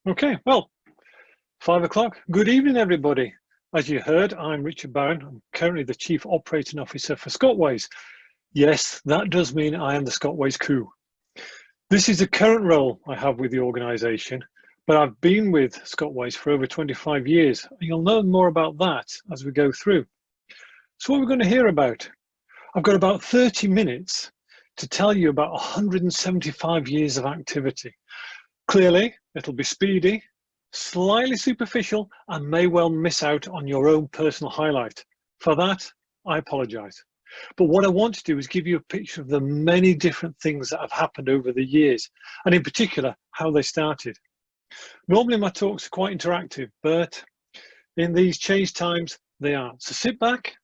Okay, well, 5 o'clock. Good evening, everybody. As you heard, I'm Richard Barron. I'm currently the Chief Operating Officer for ScotWays. Yes, that does mean I am the ScotWays crew. This is the current role I have with the organisation, but I've been with ScotWays for over 25 years. And you'll know more about that as we go through. So what we're going to hear about, I've got about 30 minutes to tell you about 175 years of activity. Clearly, it'll be speedy, slightly superficial, and may well miss out on your own personal highlight. For that, I apologise. But what I want to do is give you a picture of the many different things that have happened over the years, and in particular, how they started. Normally my talks are quite interactive, but in these changed times, they aren't. So sit back,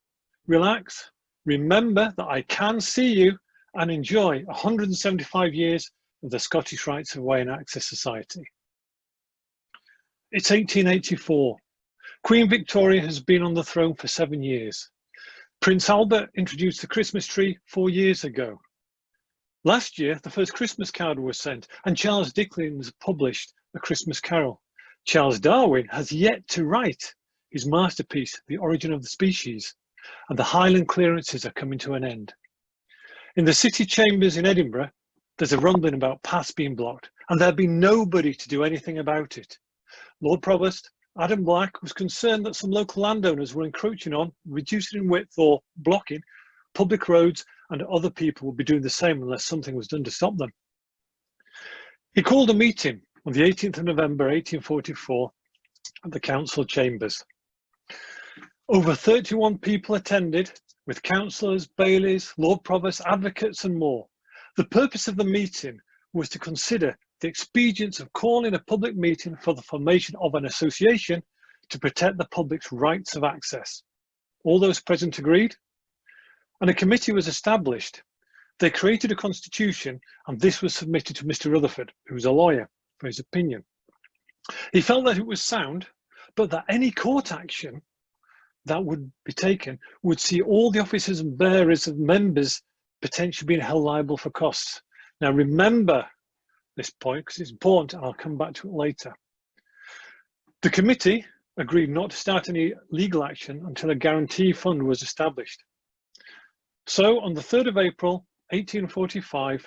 relax, remember that I can see you, and enjoy 175 years of the Scottish Rights of Way and Access Society. It's 1884. Queen Victoria has been on the throne for 7 years. Prince Albert introduced the Christmas tree 4 years ago. Last year, the first Christmas card was sent, and Charles Dickens published A Christmas Carol. Charles Darwin has yet to write his masterpiece, The Origin of the Species, and the Highland clearances are coming to an end. In the city chambers in Edinburgh, there's a rumbling about paths being blocked, and there'll be nobody to do anything about it. Lord Provost Adam Black was concerned that some local landowners were encroaching on, reducing in width or blocking public roads, and other people would be doing the same unless something was done to stop them. He called a meeting on the 18th of November 1844 at the council chambers. Over 31 people attended, with councillors, bailies, Lord Provost, advocates and more. The purpose of the meeting was to consider the expedience of calling a public meeting for the formation of an association to protect the public's rights of access. All those present agreed, and a committee was established. They created a constitution, and this was submitted to Mr. Rutherford, who was a lawyer, for his opinion. He felt that it was sound, but that any court action that would be taken would see all the officers and bearers of members potentially being held liable for costs. Now remember this point because it's important, and I'll come back to it later. The committee agreed not to start any legal action until a guarantee fund was established. So on the 3rd of April 1845,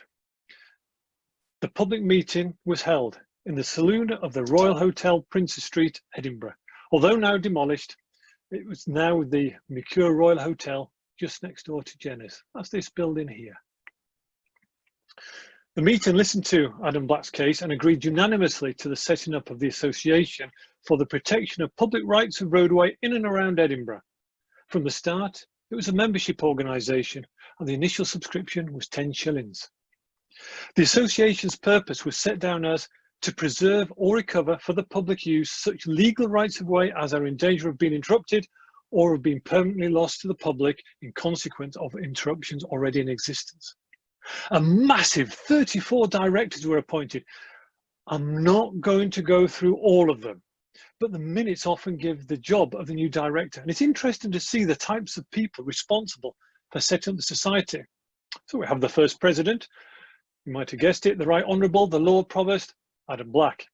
the public meeting was held in the saloon of the Royal Hotel, Princes Street, Edinburgh. Although now demolished, it was now the Mercure Royal Hotel just next door to Jenner's. That's this building here. The meeting listened to Adam Black's case and agreed unanimously to the setting up of the Association for the Protection of Public Rights of Roadway in and around Edinburgh. From the start, it was a membership organisation, and the initial subscription was 10 shillings. The association's purpose was set down as to preserve or recover for the public use such legal rights of way as are in danger of being interrupted or of being permanently lost to the public in consequence of interruptions already in existence. A massive 34 directors were appointed. I'm not going to go through all of them, but the minutes often give the job of the new director. And it's interesting to see the types of people responsible for setting up the society. So we have the first president, you might have guessed it, the Right Honourable, the Lord Provost, Adam Black,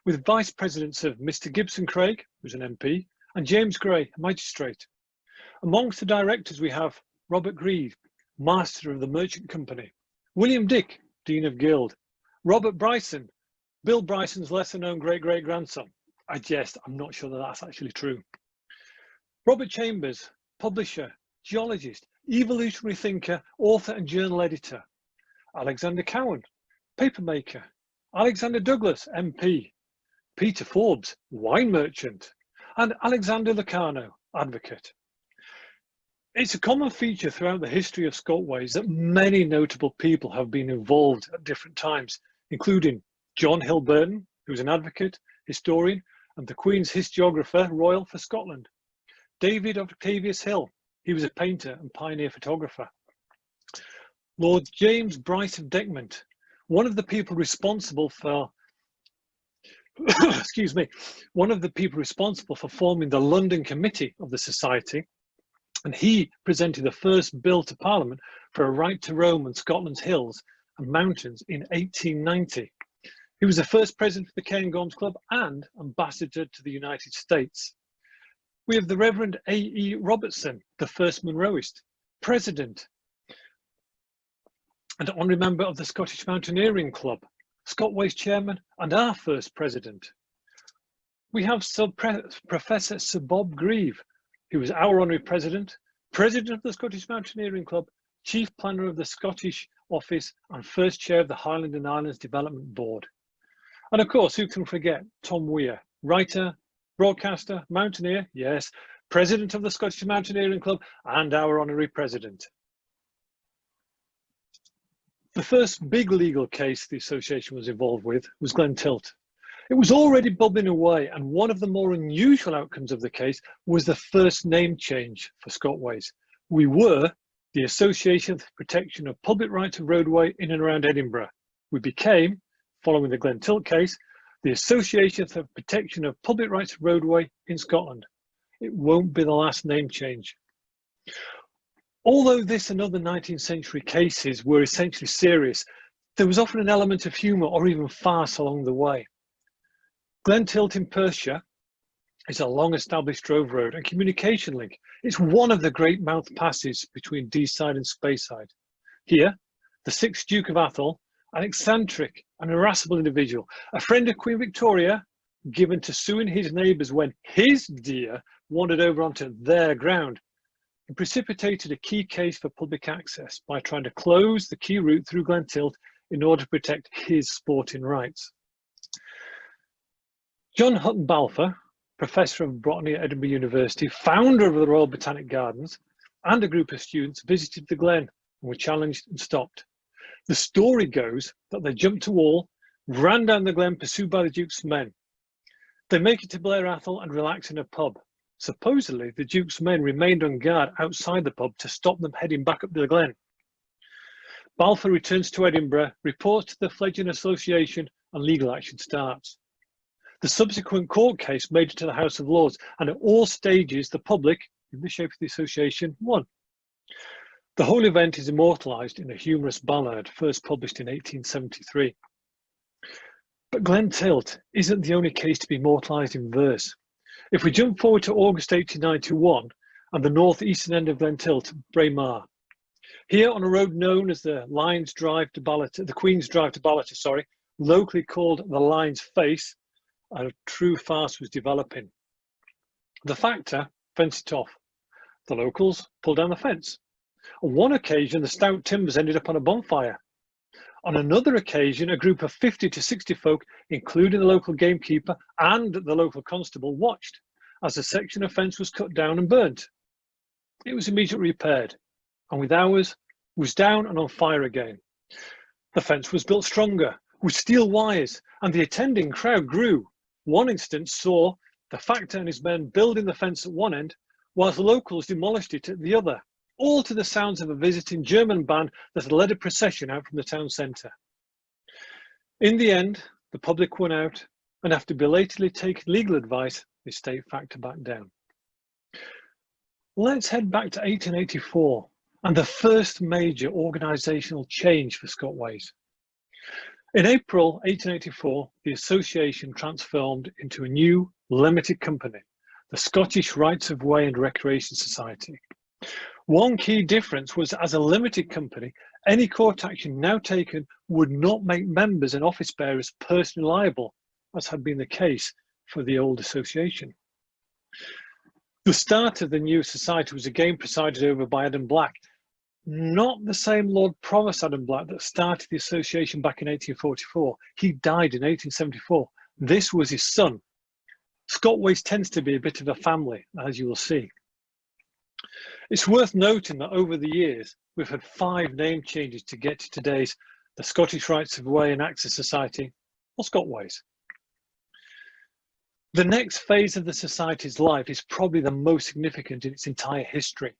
with vice presidents of Mr. Gibson Craig, who's an MP, and James Gray, a magistrate. Amongst the directors we have Robert Greed, Master of the Merchant Company, William Dick, Dean of Guild, Robert Bryson, Bill Bryson's lesser known great-great-grandson. I jest, I'm not sure that that's actually true. Robert Chambers, publisher, geologist, evolutionary thinker, author and journal editor. Alexander Cowan, papermaker. Alexander Douglas, MP. Peter Forbes, wine merchant. And Alexander Locarno, advocate. It's a common feature throughout the history of ScotWays that many notable people have been involved at different times, including John Hill Burton, who's an advocate, historian, and the Queen's Historiographer Royal for Scotland. David Octavius Hill, he was a painter and pioneer photographer. Lord James Bryce of Decmont, one of the people responsible for excuse me, one of the people responsible for forming the London Committee of the Society, and he presented the first bill to Parliament for a right to roam on Scotland's hills and mountains in 1890. He was the first president of the Cairngorms Club and ambassador to the United States. We have the Reverend A.E. Robertson, the first Munroist, president and honorary member of the Scottish Mountaineering Club, ScotWays chairman, and our first president. We have Professor Sir Bob Grieve, who was our honorary president, president of the Scottish Mountaineering Club, chief planner of the Scottish office, and first chair of the Highland and Islands Development Board. And of course, who can forget Tom Weir, writer, broadcaster, mountaineer, yes, president of the Scottish Mountaineering Club, and our honorary president. The first big legal case the association was involved with was Glentilt. It was already bubbling away, and one of the more unusual outcomes of the case was the first name change for ScotWays. We were the Association for the Protection of Public Rights of Roadway in and around Edinburgh. We became, following the Glentilt case, the Association for the Protection of Public Rights of Roadway in Scotland. It won't be the last name change. Although this and other 19th century cases were essentially serious, there was often an element of humour or even farce along the way. Glentilt in Perthshire is a long-established drove road and communication link. It's one of the great mouth passes between Deeside and Speyside. Here, the 6th Duke of Atholl, an eccentric and irascible individual, a friend of Queen Victoria, given to suing his neighbours when his deer wandered over onto their ground, and precipitated a key case for public access by trying to close the key route through Glentilt in order to protect his sporting rights. John Hutton Balfour, Professor of Botany at Edinburgh University, founder of the Royal Botanic Gardens, and a group of students visited the glen and were challenged and stopped. The story goes that they jumped a wall, ran down the glen pursued by the Duke's men. They make it to Blair Athol and relax in a pub. Supposedly, the Duke's men remained on guard outside the pub to stop them heading back up the glen. Balfour returns to Edinburgh, reports to the fledgling association, and legal action starts. The subsequent court case made it to the House of Lords, and at all stages, the public, in the shape of the association, won. The whole event is immortalised in a humorous ballad, first published in 1873. But Glentilt isn't the only case to be immortalised in verse. If we jump forward to August 1891 and the northeastern end of Glentilt, Braemar. Here on a road known as the Queen's Drive to Ballater, locally called the Lion's Face, a true farce was developing. The factor fenced it off. The locals pulled down the fence. On one occasion, the stout timbers ended up on a bonfire. On another occasion, a group of 50 to 60 folk, including the local gamekeeper and the local constable, watched as a section of fence was cut down and burnt. It was immediately repaired, and with hours, was down and on fire again. The fence was built stronger, with steel wires, and the attending crowd grew. One instance saw the factor and his men building the fence at one end, whilst the locals demolished it at the other, all to the sounds of a visiting German band that had led a procession out from the town centre. In the end, the public won out, and after belatedly taking legal advice, the state factor backed down. Let's head back to 1884 and the first major organisational change for ScotWays. In April 1884, the association transformed into a new limited company, the Scottish Rights of Way and Recreation Society. One key difference was, as a limited company, any court action now taken would not make members and office bearers personally liable, as had been the case for the old association. The start of the new society was again presided over by Adam Black, not the same Lord Provost Adam Black that started the association back in 1844. He died in 1874. This was his son. ScotWays tends to be a bit of a family, as you will see. It's worth noting that over the years, we've had 5 name changes to get to today's the Scottish Rights of Way and Access Society, or ScotWays. The next phase of the Society's life is probably the most significant in its entire history.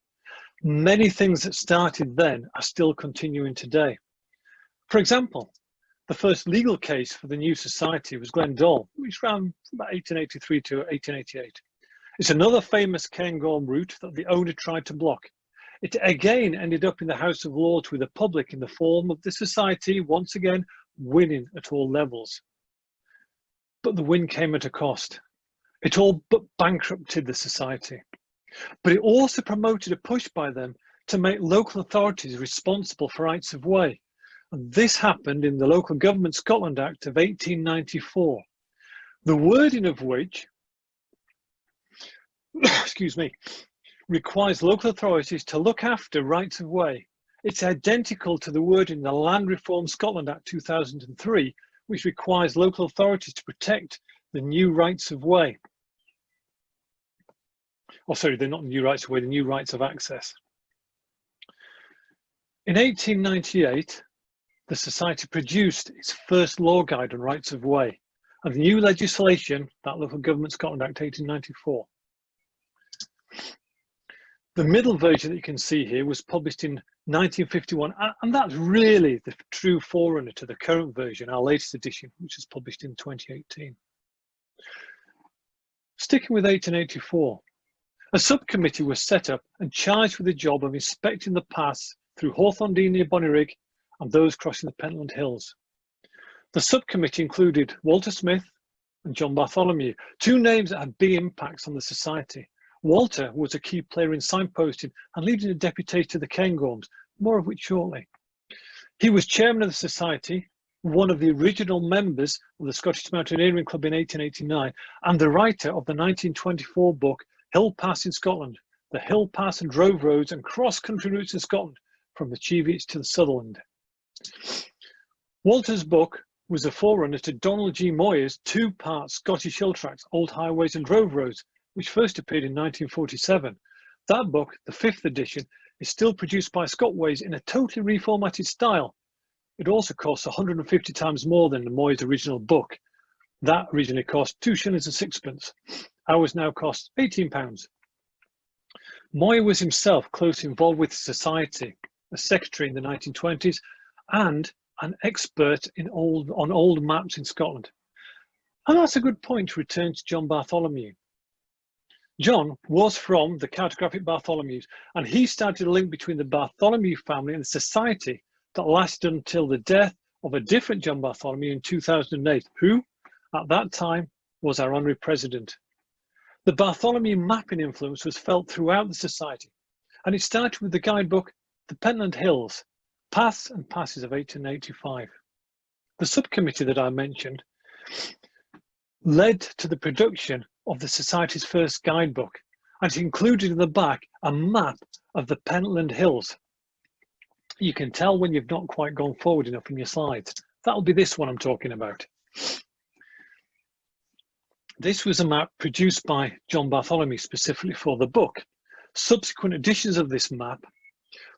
Many things that started then are still continuing today. For example, the first legal case for the new society was Glendall, which ran from about 1883 to 1888. It's another famous Cairngorm route that the owner tried to block. It again ended up in the House of Lords with the public in the form of the society once again winning at all levels. but the win came at a cost. It all but bankrupted the society. But it also promoted a push by them to make local authorities responsible for rights of way. And this happened in the Local Government Scotland Act of 1894, the wording of which, excuse me, requires local authorities to look after rights of way. It's identical to the wording in the Land Reform Scotland Act 2003, which requires local authorities to protect the new rights of way. Oh, sorry, they're not the new rights of way, the new rights of access. In 1898, the Society produced its first law guide on rights of way, and the new legislation, that Local Government Scotland Act 1894. The middle version that you can see here was published in 1951, and that's really the true forerunner to the current version, our latest edition, which was published in 2018. Sticking with 1884, a subcommittee was set up and charged with the job of inspecting the paths through Hawthorndean near Bonnyrigg and those crossing the Pentland Hills. The subcommittee included Walter Smith and John Bartholomew, two names that had big impacts on the society. Walter was a key player in signposting and leading a deputation to the Cairngorms, more of which shortly. He was chairman of the society, one of the original members of the Scottish Mountaineering Club in 1889, and the writer of the 1924 book, Hill Pass in Scotland, the hill pass and drove roads and cross-country routes in Scotland, from the Cheviot to the Sutherland. Walter's book was a forerunner to Donald G. Moyer's two-part Scottish Hill Tracts, Old Highways and Drove Roads, which first appeared in 1947. That book, the 5th edition, is still produced by ScotWays in a totally reformatted style. It also costs 150 times more than the Moyer's original book. That originally cost 2 shillings and sixpence. Ours now costs £18. Moyer was himself closely involved with the society, a secretary in the 1920s, and an expert on old maps in Scotland. And that's a good point to return to John Bartholomew. John was from the Cartographic Bartholomews, and he started a link between the Bartholomew family and the society that lasted until the death of a different John Bartholomew in 2008, who, at that time, was our honorary president. The Bartholomew mapping influence was felt throughout the society, and it started with the guidebook, The Pentland Hills, Paths and Passes of 1885. The subcommittee that I mentioned led to the production of the Society's first guidebook, and it included in the back a map of the Pentland Hills. You can tell when you've not quite gone forward enough in your slides. That'll be this one I'm talking about. This was a map produced by John Bartholomew specifically for the book. Subsequent editions of this map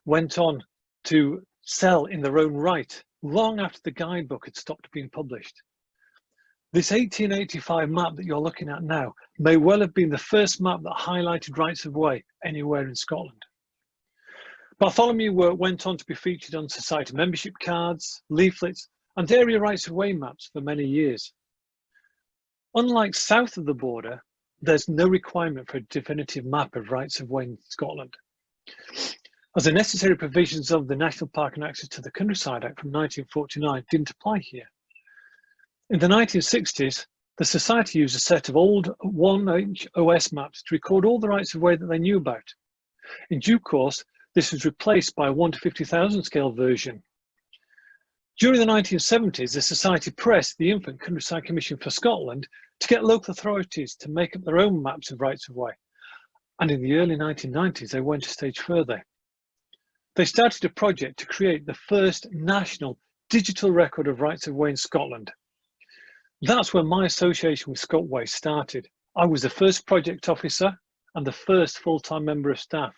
went on to sell in their own right, long after the guidebook had stopped being published. This 1885 map that you're looking at now may well have been the first map that highlighted rights of way anywhere in Scotland. Bartholomew work went on to be featured on society membership cards, leaflets, and area rights of way maps for many years. Unlike south of the border, there's no requirement for a definitive map of rights of way in Scotland, as the necessary provisions of the National Park and Access to the Countryside Act from 1949 didn't apply here. In the 1960s, the Society used a set of old 1-inch OS maps to record all the rights of way that they knew about. In due course, this was replaced by a 1 to 50,000 scale version. During the 1970s, the Society pressed the infant Countryside Commission for Scotland to get local authorities to make up their own maps of rights of way. And in the early 1990s, they went a stage further. They started a project to create the first national digital record of rights of way in Scotland. That's where my association with ScotWays started. I was the first project officer and the first full-time member of staff.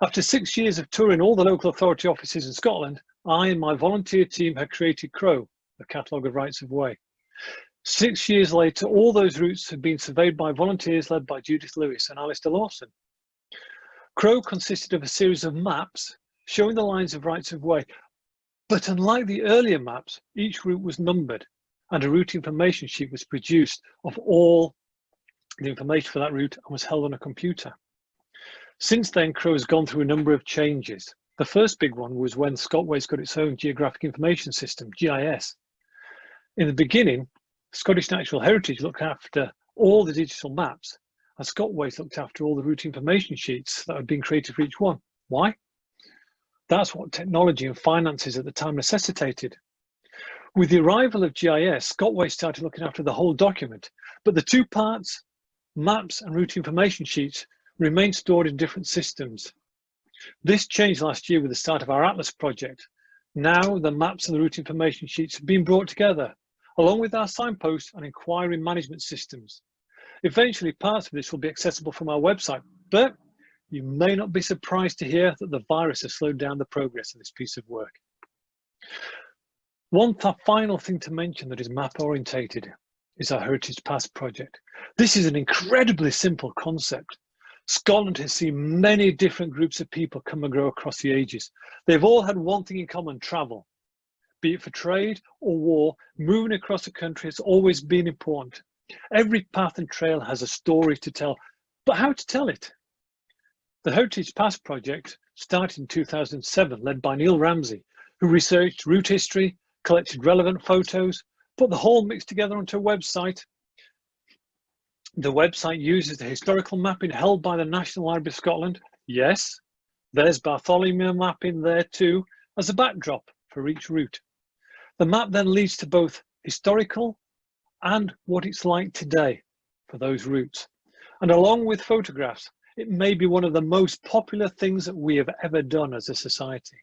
After 6 years of touring all the local authority offices in Scotland, I and my volunteer team had created CROW, the Catalogue of Rights of Way. 6 years later, all those routes had been surveyed by volunteers led by Judith Lewis and Alistair Lawson. CROW consisted of a series of maps showing the lines of rights of way, but unlike the earlier maps, each route was numbered, and a route information sheet was produced of all the information for that route and was held on a computer. Since then, CROW has gone through a number of changes. The first big one was when ScotWays got its own Geographic Information System, GIS. In the beginning, Scottish Natural Heritage looked after all the digital maps, and ScotWays looked after all the route information sheets that had been created for each one. Why? That's what technology and finances at the time necessitated. With the arrival of GIS, ScotWays started looking after the whole document, but the two parts, maps and route information sheets, remained stored in different systems. This changed last year with the start of our Atlas project. Now the maps and the route information sheets have been brought together, along with our signpost and inquiry management systems. Eventually, parts of this will be accessible from our website, but you may not be surprised to hear that the virus has slowed down the progress of this piece of work. One final thing to mention that is map orientated is our Heritage Pass project. This is an incredibly simple concept. Scotland has seen many different groups of people come and grow across the ages. They've all had one thing in common: travel. Be it for trade or war, moving across the country has always been important. Every path and trail has a story to tell, but how to tell it? The Heritage Pass project started in 2007, led by Neil Ramsey, who researched route history, collected relevant photos, put the whole mix together onto a website. The website uses the historical mapping held by the National Library of Scotland. Yes, there's Bartholomew map in there too, as a backdrop for each route. The map then leads to both historical and what it's like today for those routes. And along with photographs, it may be one of the most popular things that we have ever done as a society.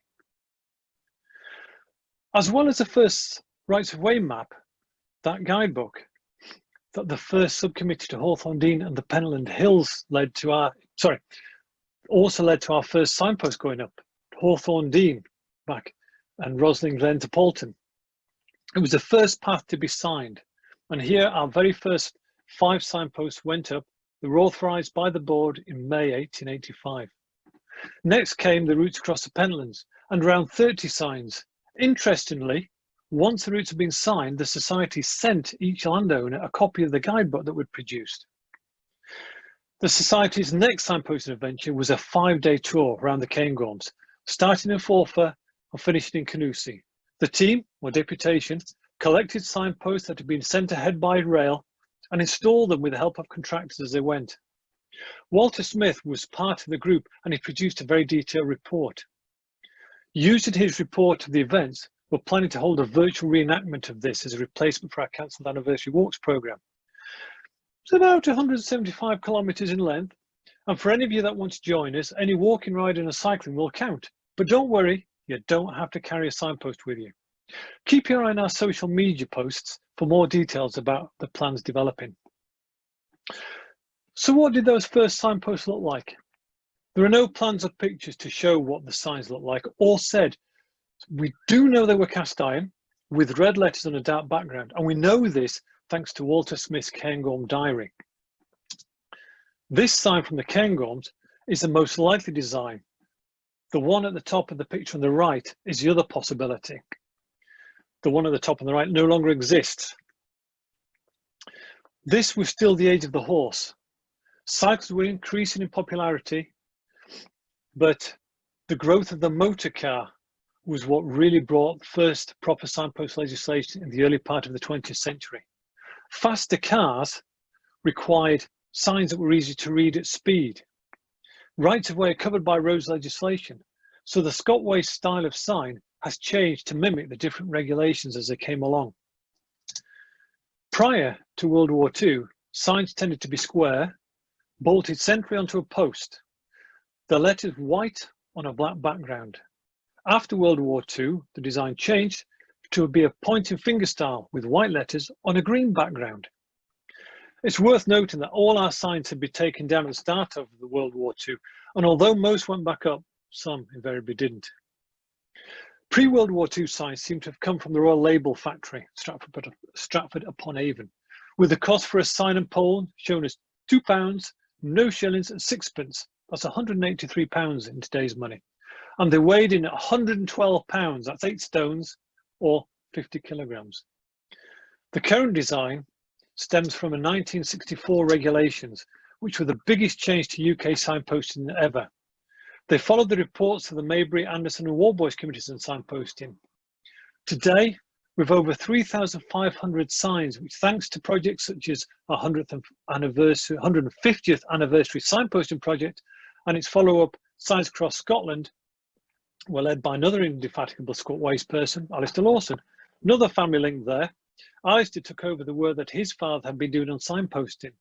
As well as the first Rights of Way map, that guidebook that the first subcommittee to Hawthorne Dean and the Pennland Hills also led to our first signpost going up, Hawthorne Dean back and Roslin Glen to Poulton. It was the first path to be signed. And here our very first 5 signposts went up. They were authorised by the board in May 1885. Next came the routes across the Pentlands and around 30 signs. Interestingly, once the routes had been signed, the society sent each landowner a copy of the guidebook that we'd produced. The society's next signposting adventure was a 5-day tour around the Cairngorms, starting in Forfar and finishing in Canusie. The team, or deputation, collected signposts that had been sent ahead by rail and installed them with the help of contractors as they went. Walter Smith was part of the group and he produced a very detailed report. Using his report of the events, we're planning to hold a virtual reenactment of this as a replacement for our cancelled anniversary walks programme. It's about 175 kilometres in length, and for any of you that want to join us, any walking, riding and cycling will count. But don't worry, you don't have to carry a signpost with you. Keep your eye on our social media posts for more details about the plans developing. So what did those first signposts look like? There are no plans or pictures to show what the signs look like. All said, we do know they were cast iron with red letters on a dark background, and we know this thanks to Walter Smith's Cairngorm diary. This sign from the Cairngorms is the most likely design. The one at the top of the picture on the right is the other possibility. The one at the top on the right no longer exists. This was still the age of the horse. Cycles were increasing in popularity, but the growth of the motor car was what really brought first proper signpost legislation in the early part of the 20th century. Faster cars required signs that were easy to read at speed. Rights of way are covered by roads legislation, so the ScotWays style of sign has changed to mimic the different regulations as they came along. Prior to World War II, signs tended to be square, bolted centrally onto a post. The letters white on a black background. After World War II, the design changed to be a pointing finger style with white letters on a green background. It's worth noting that all our signs had been taken down at the start of the World War II, and although most went back up, some invariably didn't. Pre-World War II signs seem to have come from the Royal Label Factory, Stratford upon Avon, with the cost for a sign and pole shown as £2, no shillings and sixpence. That's £183 in today's money. And they weighed in at 112 pounds, that's 8 stones or 50 kilograms. The current design stems from a 1964 regulations, which were the biggest change to UK signposting ever. They followed the reports of the Maybury, Anderson and Walboys committees on signposting. Today, with over 3,500 signs, which thanks to projects such as our 150th anniversary signposting project and its follow-up Signs Across Scotland, were led by another indefatigable ScotWays person, Alistair Lawson. Another family link there. Alistair took over the work that his father had been doing on signposting.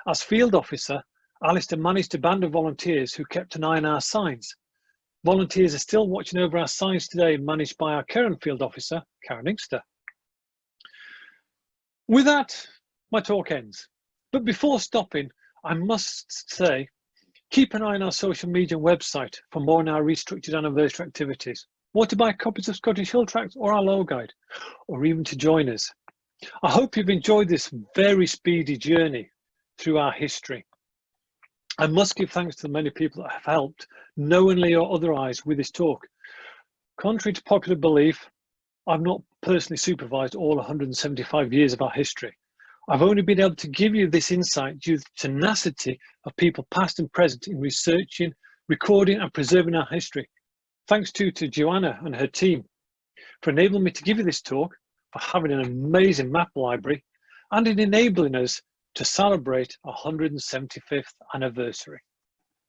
As field officer, Alistair managed a band of volunteers who kept an eye on our signs. Volunteers are still watching over our signs today, managed by our current field officer, Karen Inkster. With that, my talk ends. But before stopping, I must say, keep an eye on our social media website for more on our restructured anniversary activities, or to buy copies of Scottish Hill Tracks or our Low Guide, or even to join us. I hope you've enjoyed this very speedy journey through our history. I must give thanks to the many people that have helped, knowingly or otherwise, with this talk. Contrary to popular belief, I've not personally supervised all 175 years of our history. I've only been able to give you this insight due to the tenacity of people past and present in researching, recording and preserving our history. Thanks to Joanna and her team for enabling me to give you this talk, for having an amazing map library, and in enabling us to celebrate our 175th anniversary.